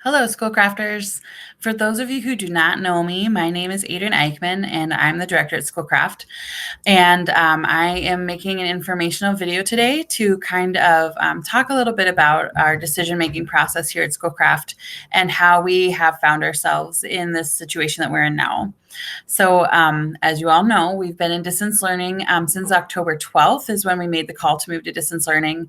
Hello, Schoolcrafters. For those of you who do not know me, my name is Adrienne Eichmann, and I'm the director at Schoolcraft. And I am making an informational video today to kind of talk a little bit about our decision-making process here at Schoolcraft and how we have found ourselves in this situation that we're in now. So as you all know, we've been in distance learning since October 12th is when we made the call to move to distance learning.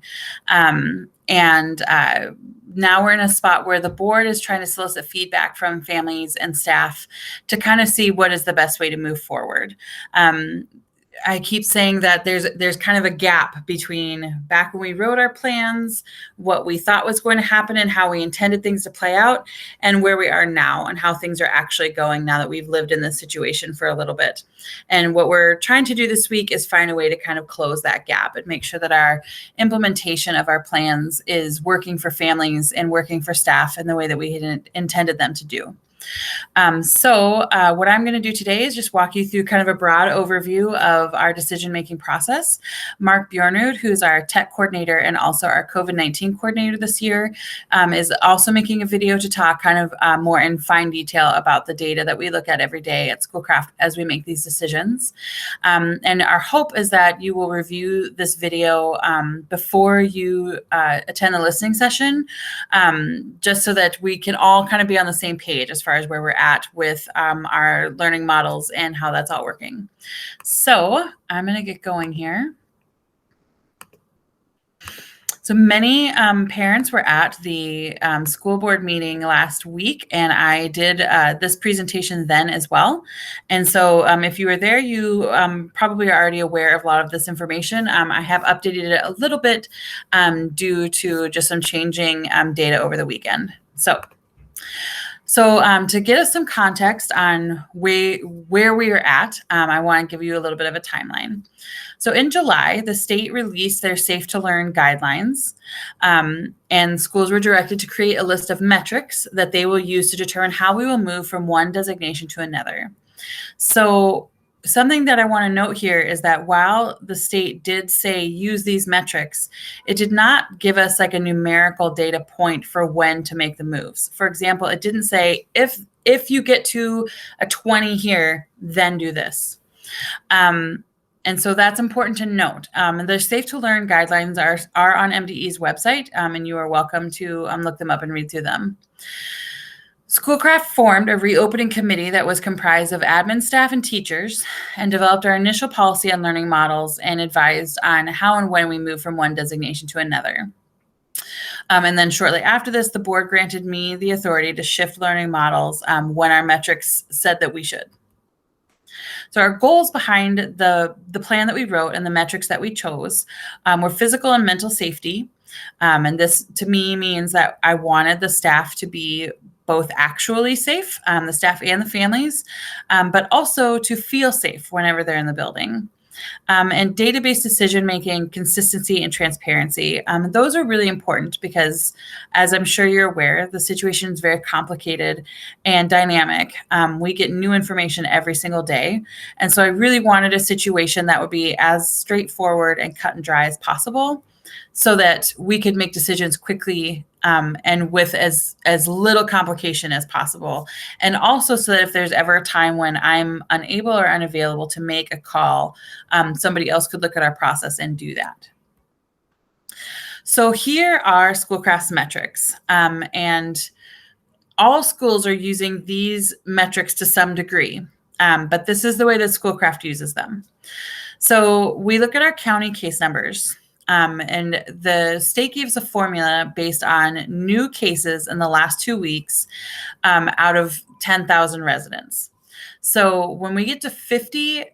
Now we're in a spot where the board is trying to solicit feedback from families and staff to kind of see what is the best way to move forward. I keep saying that there's kind of a gap between back when we wrote our plans, what we thought was going to happen and how we intended things to play out, and where we are now and how things are actually going now that we've lived in this situation for a little bit. And what we're trying to do this week is find a way to kind of close that gap and make sure that our implementation of our plans is working for families and working for staff in the way that we had intended them to do. What I'm going to do today is just walk you through kind of a broad overview of our decision-making process. Mark Bjornud, who's our tech coordinator and also our COVID-19 coordinator this year, is also making a video to talk kind of more in fine detail about the data that we look at every day at Schoolcraft as we make these decisions. And our hope is that you will review this video before you attend the listening session, just so that we can all kind of be on the same page as far as where we're at with our learning models and how that's all working. So I'm going to get going here. So many parents were at the school board meeting last week, and I did this presentation then as well. And so if you were there, you probably are already aware of a lot of this information. I have updated it a little bit due to just some changing data over the weekend. So to get us some context on where we are at, I want to give you a little bit of a timeline. So in July, the state released their Safe to Learn guidelines, and schools were directed to create a list of metrics that they will use to determine how we will move from one designation to another. So something that I want to note here is that while the state did say use these metrics, it did not give us like a numerical data point for when to make the moves. For example, it didn't say if you get to a 20 here, then do this. And so that's important to note. The Safe to Learn guidelines are on MDE's website, and you are welcome to look them up and read through them. Schoolcraft formed a reopening committee that was comprised of admin staff and teachers and developed our initial policy on learning models and advised on how and when we move from one designation to another. And then shortly after this, the board granted me the authority to shift learning models when our metrics said that we should. So our goals behind the plan that we wrote and the metrics that we chose were physical and mental safety. And this to me means that I wanted the staff to be both actually safe, the staff and the families, but also to feel safe whenever they're in the building. And database decision-making, consistency, and transparency. Those are really important because, as I'm sure you're aware, the situation is very complicated and dynamic. We get new information every single day. And so I really wanted a situation that would be as straightforward and cut and dry as possible so that we could make decisions quickly and with as little complication as possible. And also so that if there's ever a time when I'm unable or unavailable to make a call, somebody else could look at our process and do that. So here are Schoolcraft's metrics. And all schools are using these metrics to some degree, but this is the way that Schoolcraft uses them. So we look at our county case numbers. And the state gives a formula based on new cases in the last 2 weeks out of 10,000 residents. So when we get to 50,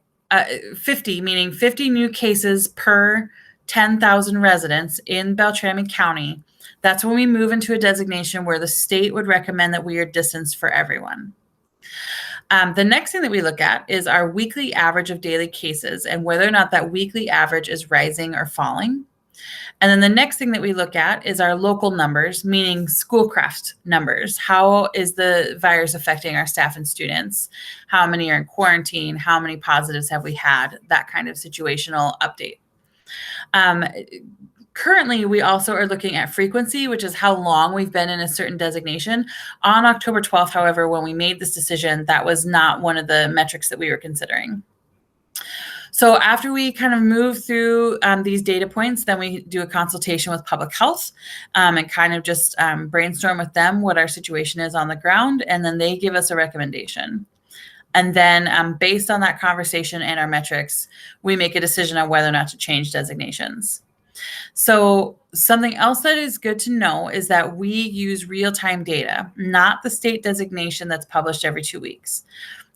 meaning 50 new cases per 10,000 residents in Beltrami County, that's when we move into a designation where the state would recommend that we are distanced for everyone. The next thing that we look at is our weekly average of daily cases and whether or not that weekly average is rising or falling. And then the next thing that we look at is our local numbers, meaning Schoolcraft numbers. How is the virus affecting our staff and students? How many are in quarantine? How many positives have we had? That kind of situational update. Currently, we also are looking at frequency, which is how long we've been in a certain designation. On October 12th, however, when we made this decision, that was not one of the metrics that we were considering. So after we kind of move through these data points, then we do a consultation with public health and kind of just brainstorm with them what our situation is on the ground, and then they give us a recommendation. And then based on that conversation and our metrics, we make a decision on whether or not to change designations. So something else that is good to know is that we use real-time data, not the state designation that's published every 2 weeks.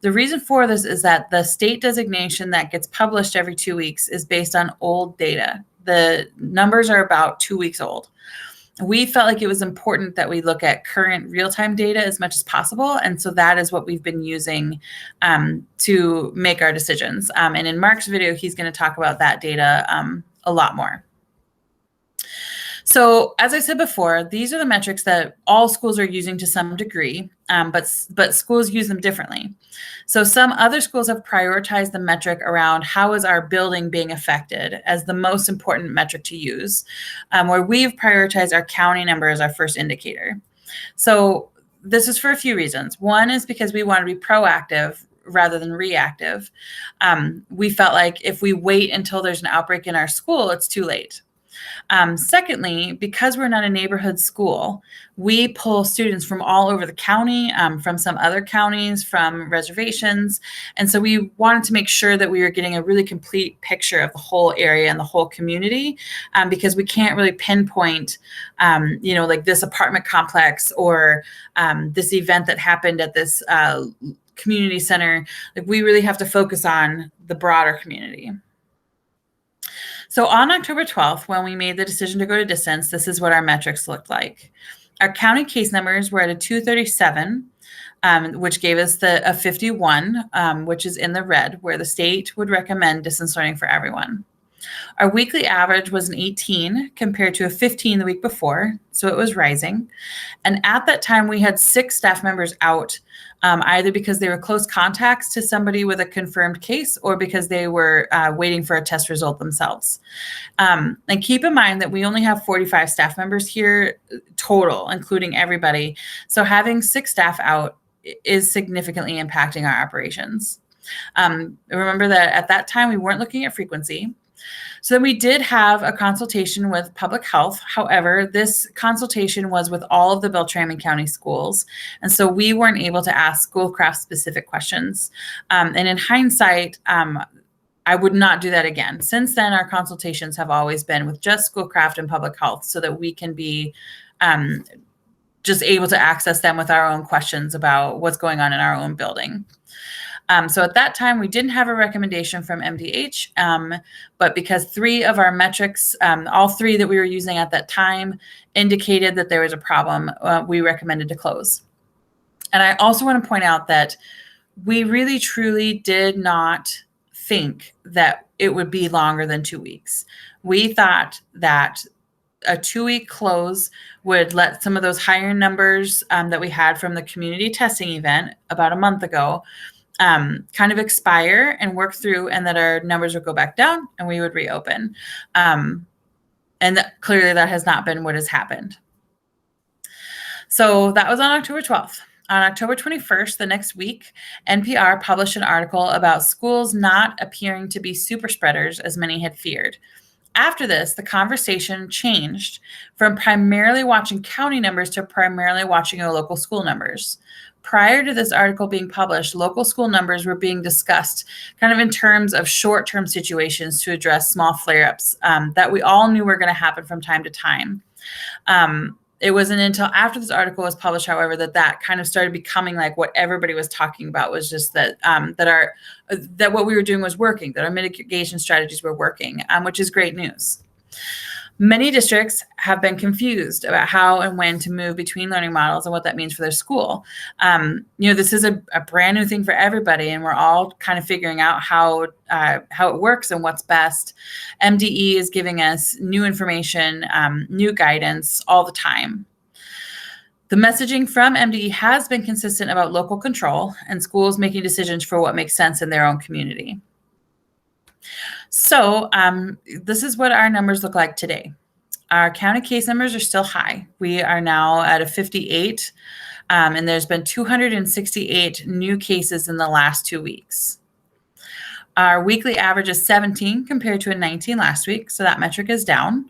The reason for this is that the state designation that gets published every 2 weeks is based on old data. The numbers are about 2 weeks old. We felt like it was important that we look at current real-time data as much as possible. And so that is what we've been using to make our decisions. And in Mark's video, he's going to talk about that data a lot more. So as I said before, these are the metrics that all schools are using to some degree, but schools use them differently. So some other schools have prioritized the metric around how is our building being affected as the most important metric to use, where we've prioritized our county number as our first indicator. So this is for a few reasons. One is because we want to be proactive rather than reactive. We felt like if we wait until there's an outbreak in our school, it's too late. Secondly, because we're not a neighborhood school, we pull students from all over the county, from some other counties, from reservations. And so we wanted to make sure that we were getting a really complete picture of the whole area and the whole community, because we can't really pinpoint, like this apartment complex or this event that happened at this community center. Like we really have to focus on the broader community. So on October 12th, when we made the decision to go to distance, this is what our metrics looked like. Our county case numbers were at a 237, which gave us a 51, which is in the red, where the state would recommend distance learning for everyone. Our weekly average was an 18 compared to a 15 the week before, so it was rising. And at that time, we had 6 staff members out, either because they were close contacts to somebody with a confirmed case or because they were waiting for a test result themselves. And keep in mind that we only have 45 staff members here total, including everybody. So having 6 staff out is significantly impacting our operations. Remember that at that time, we weren't looking at frequency. So then we did have a consultation with public health. However, this consultation was with all of the Beltrami County schools. And so we weren't able to ask Schoolcraft specific questions. And in hindsight, I would not do that again. Since then, our consultations have always been with just Schoolcraft and public health so that we can be just able to access them with our own questions about what's going on in our own building. So at that time, we didn't have a recommendation from MDH, but because 3 of our metrics, all 3 that we were using at that time, indicated that there was a problem, we recommended to close. And I also want to point out that we really, truly did not think that it would be longer than 2 weeks. We thought that a 2-week close would let some of those higher numbers that we had from the community testing event about a month ago kind of expire and work through, and that our numbers would go back down and we would reopen. And clearly that has not been what has happened. So that was on October 12th. On October 21st, the next week, NPR published an article about schools not appearing to be super spreaders as many had feared. After this, the conversation changed from primarily watching county numbers to primarily watching our local school numbers. Prior to this article being published, local school numbers were being discussed kind of in terms of short-term situations to address small flare-ups that we all knew were going to happen from time to time. It wasn't until after this article was published, however, that kind of started becoming like what everybody was talking about, was just that that what we were doing was working, that our mitigation strategies were working, which is great news. Many districts have been confused about how and when to move between learning models and what that means for their school. This is a brand new thing for everybody, and we're all kind of figuring out how it works and what's best. MDE is giving us new information, new guidance all the time. The messaging from MDE has been consistent about local control and schools making decisions for what makes sense in their own community. So this is what our numbers look like today. Our county case numbers are still high. We are now at a 58, and there's been 268 new cases in the last 2 weeks. Our weekly average is 17 compared to a 19 last week, so that metric is down.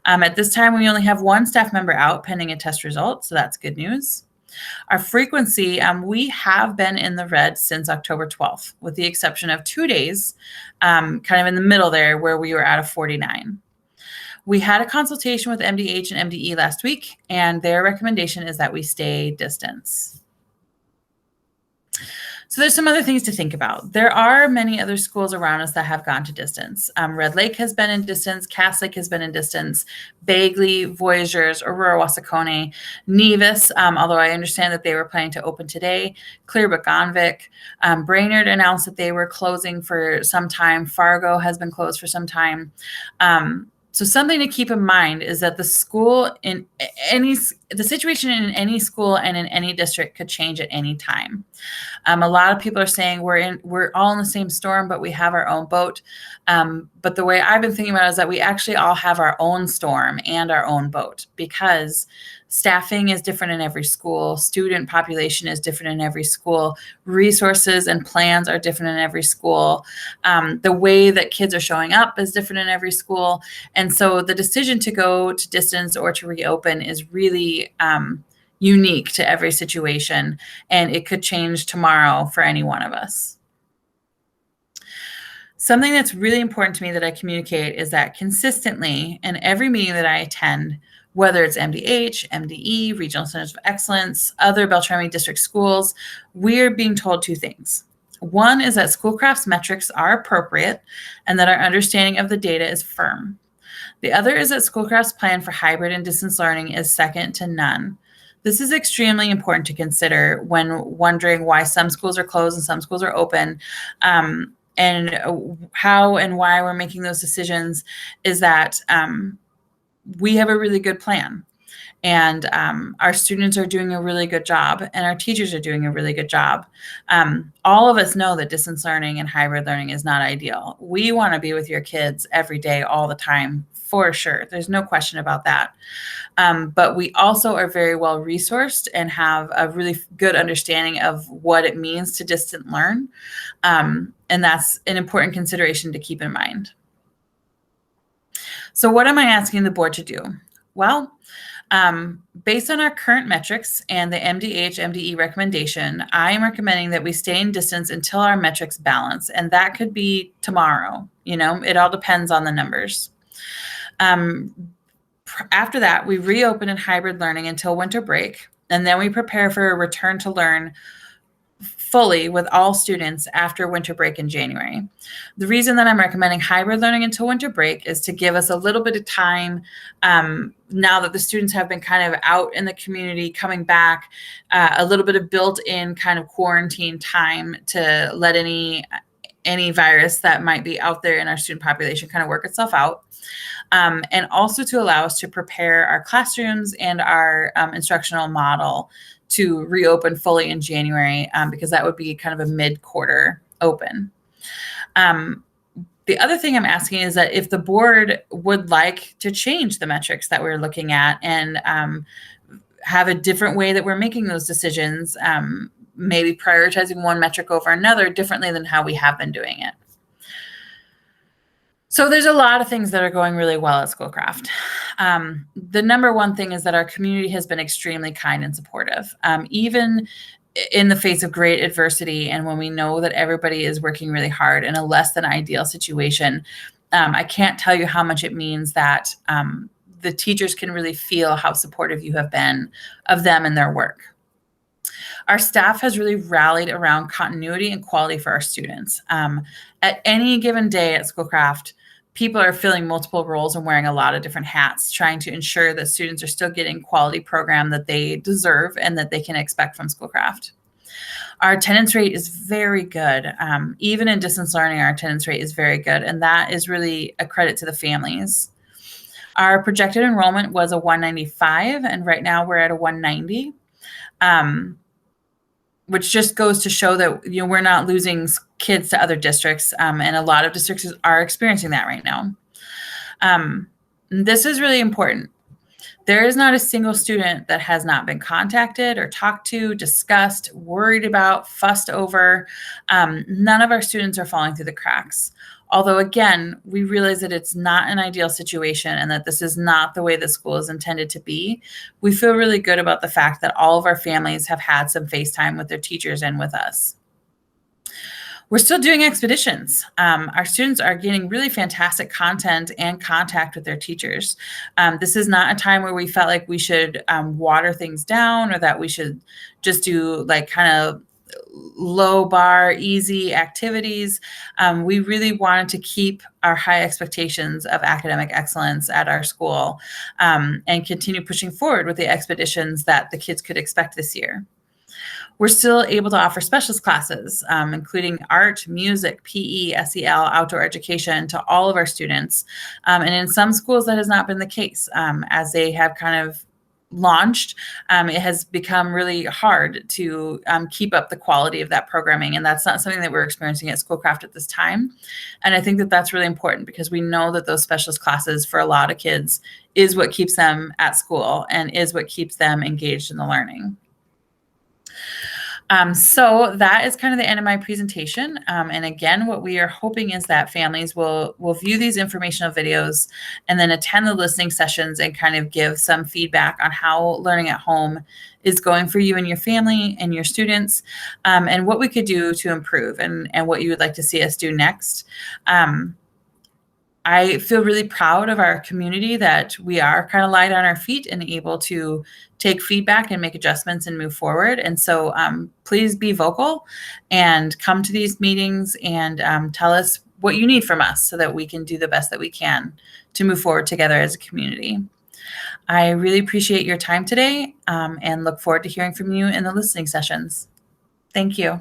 At this time, we only have one staff member out pending a test result, so that's good news. Our frequency, we have been in the red since October 12th, with the exception of 2 days, kind of in the middle there where we were at a 49. We had a consultation with MDH and MDE last week, and their recommendation is that we stay distance. So there's some other things to think about. There are many other schools around us that have gone to distance. Red Lake has been in distance. Cass Lake has been in distance. Bagley, Voyageurs, Aurora Wasakone, Nevis, although I understand that they were planning to open today. Clearbuck-Gonvick. Brainerd announced that they were closing for some time. Fargo has been closed for some time. So something to keep in mind is that the situation in any school and in any district could change at any time. A lot of people are saying we're all in the same storm, but we have our own boat. But the way I've been thinking about it is that we actually all have our own storm and our own boat, because staffing is different in every school. Student population is different in every school. Resources and plans are different in every school. The way that kids are showing up is different in every school. And so the decision to go to distance or to reopen is really unique to every situation, and it could change tomorrow for any one of us. Something that's really important to me that I communicate is that consistently in every meeting that I attend, whether it's MDH, MDE, Regional Centers of Excellence, other Beltrami District schools, we're being told two things. One is that Schoolcraft's metrics are appropriate and that our understanding of the data is firm. The other is that Schoolcraft's plan for hybrid and distance learning is second to none. This is extremely important to consider when wondering why some schools are closed and some schools are open. And how and why we're making those decisions is that we have a really good plan, and our students are doing a really good job, and our teachers are doing a really good job. All of us know that distance learning and hybrid learning is not ideal. We want to be with your kids every day, all the time, for sure. There's no question about that. But we also are very well resourced and have a really good understanding of what it means to distant learn. And that's an important consideration to keep in mind. So what am I asking the board to do? Well, based on our current metrics and the MDH MDE recommendation, I am recommending that we stay in distance until our metrics balance. And that could be tomorrow. It all depends on the numbers. After that, we reopen in hybrid learning until winter break, and then we prepare for a return to learn fully with all students after winter break in January. The reason that I'm recommending hybrid learning until winter break is to give us a little bit of time, now that the students have been kind of out in the community, coming back, a little bit of built-in kind of quarantine time to let any virus that might be out there in our student population kind of work itself out. And also to allow us to prepare our classrooms and our instructional model to reopen fully in January, because that would be kind of a mid-quarter open. The other thing I'm asking is that if the board would like to change the metrics that we're looking at and have a different way that we're making those decisions, maybe prioritizing one metric over another differently than how we have been doing it. So there's a lot of things that are going really well at Schoolcraft. The number one thing is that our community has been extremely kind and supportive, even in the face of great adversity. And when we know that everybody is working really hard in a less than ideal situation, I can't tell you how much it means that the teachers can really feel how supportive you have been of them and their work. Our staff has really rallied around continuity and quality for our students. At any given day at Schoolcraft, people are filling multiple roles and wearing a lot of different hats, trying to ensure that students are still getting quality program that they deserve and that they can expect from Schoolcraft. Our attendance rate is very good. Even in distance learning, our attendance rate is very good, and that is really a credit to the families. Our projected enrollment was a 195, and right now we're at a 190. Which just goes to show that we're not losing kids to other districts, and a lot of districts are experiencing that right now. This is really important. There is not a single student that has not been contacted or talked to, discussed, worried about, fussed over. None of our students are falling through the cracks. Although, again, we realize that it's not an ideal situation and that this is not the way the school is intended to be. We feel really good about the fact that all of our families have had some FaceTime with their teachers and with us. We're still doing expeditions. Our students are getting really fantastic content and contact with their teachers. This is not a time where we felt like we should water things down or that we should just do like kind of low bar, easy activities. We really wanted to keep our high expectations of academic excellence at our school and continue pushing forward with the expeditions that the kids could expect this year. We're still able to offer specialist classes, including art, music, PE, SEL, outdoor education to all of our students. And in some schools, that has not been the case. As they have kind of launched, it has become really hard to keep up the quality of that programming. And that's not something that we're experiencing at Schoolcraft at this time. And I think that that's really important because we know that those specialist classes for a lot of kids is what keeps them at school and is what keeps them engaged in the learning. So that is kind of the end of my presentation. And again, what we are hoping is that families will view these informational videos and then attend the listening sessions and kind of give some feedback on how learning at home is going for you and your family and your students, and what we could do to improve and what you would like to see us do next. I feel really proud of our community that we are kind of light on our feet and able to take feedback and make adjustments and move forward. And so please be vocal and come to these meetings and tell us what you need from us so that we can do the best that we can to move forward together as a community. I really appreciate your time today and look forward to hearing from you in the listening sessions. Thank you.